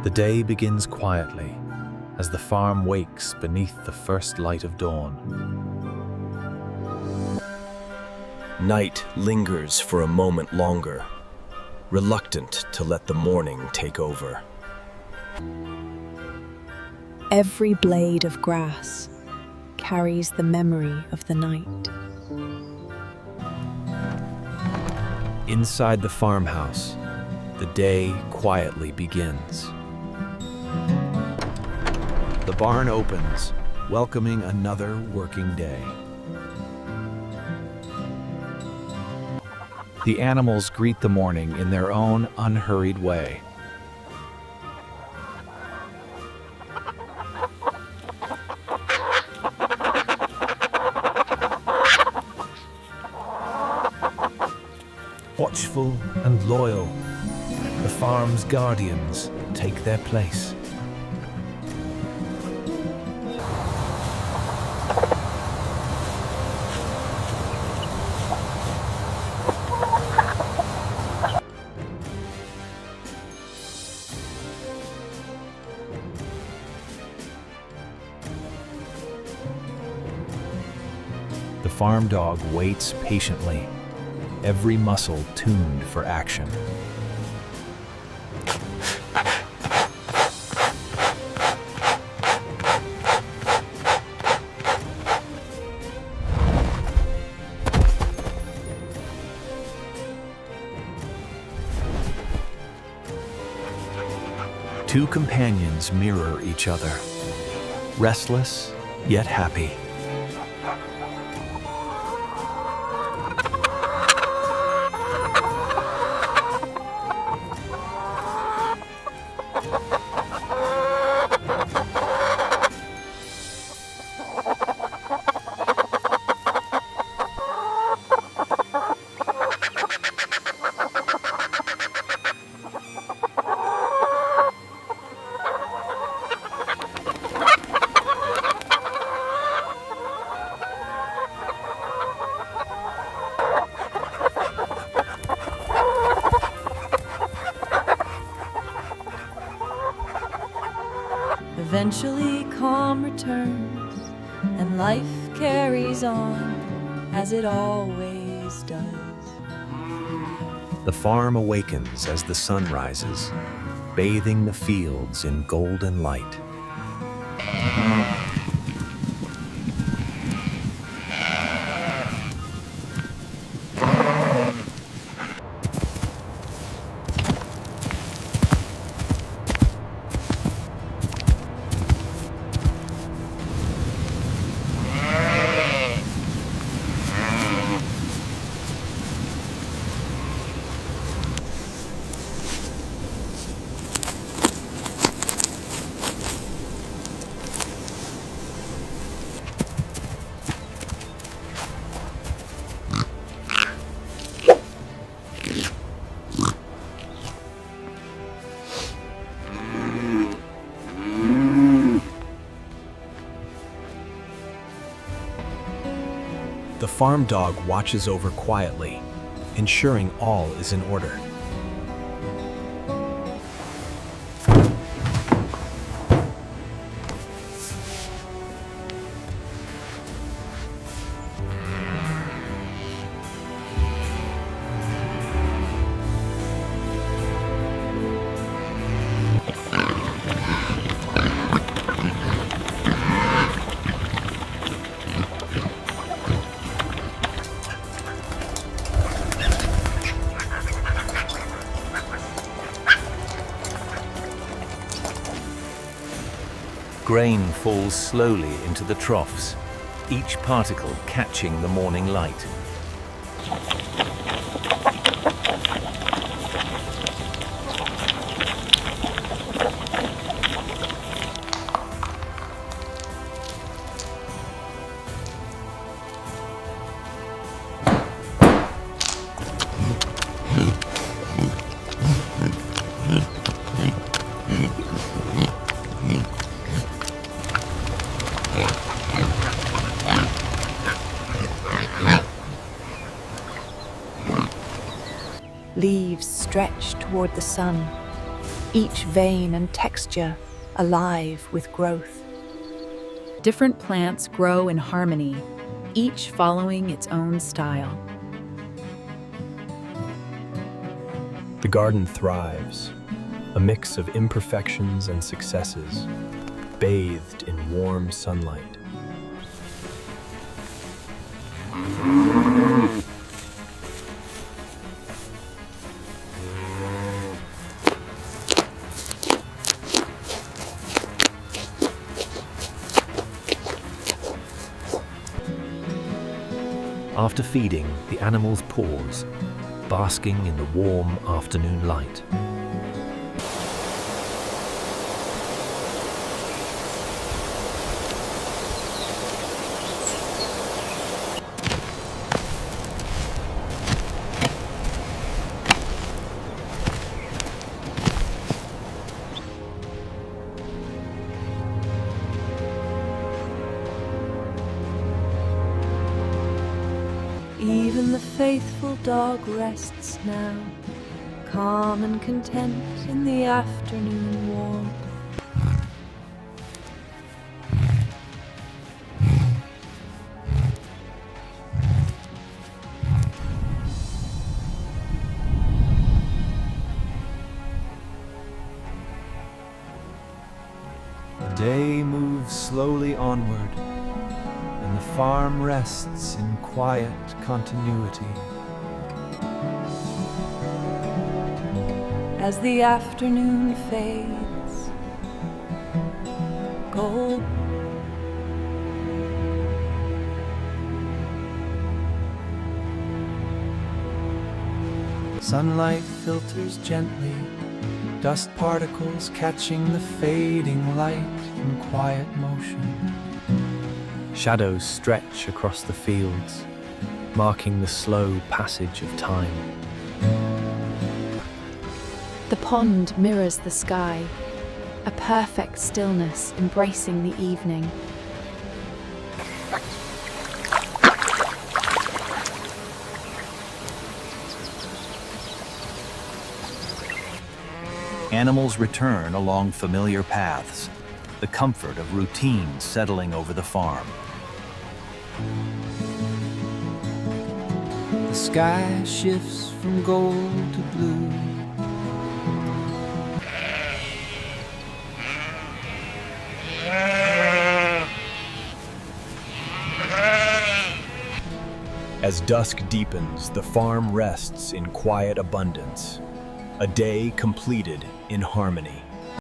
The day begins quietly as the farm wakes beneath the first light of dawn. Night lingers for a moment longer, reluctant to let the morning take over. Every blade of grass carries the memory of the night. Inside the farmhouse, the day quietly begins. The barn opens, welcoming another working day. The animals greet the morning in their own unhurried way. Watchful and loyal, the farm's guardians take their place. The farm dog waits patiently, every muscle tuned for action. Two companions mirror each other, restless yet happy. Eventually calm returns and life carries on as it always does. The farm awakens as the sun rises, bathing the fields in golden light. The farm dog watches over quietly, ensuring all is in order. Grain falls slowly into the troughs, each particle catching the morning light. Leaves stretch toward the sun, each vein and texture alive with growth. Different plants grow in harmony, each following its own style. The garden thrives, a mix of imperfections and successes, bathed in warm sunlight. After feeding, the animals pause, basking in the warm afternoon light. Even the faithful dog rests now, calm and content in the afternoon warmth. The day moves slowly onward, and the farm rests in quiet continuity. As the afternoon fades, gold. Sunlight filters gently, dust particles catching the fading light in quiet motion. Shadows stretch across the fields, marking the slow passage of time. The pond mirrors the sky, a perfect stillness embracing the evening. Animals return along familiar paths, the comfort of routine settling over the farm. The sky shifts from gold to blue. As dusk deepens, the farm rests in quiet abundance, a day completed in harmony.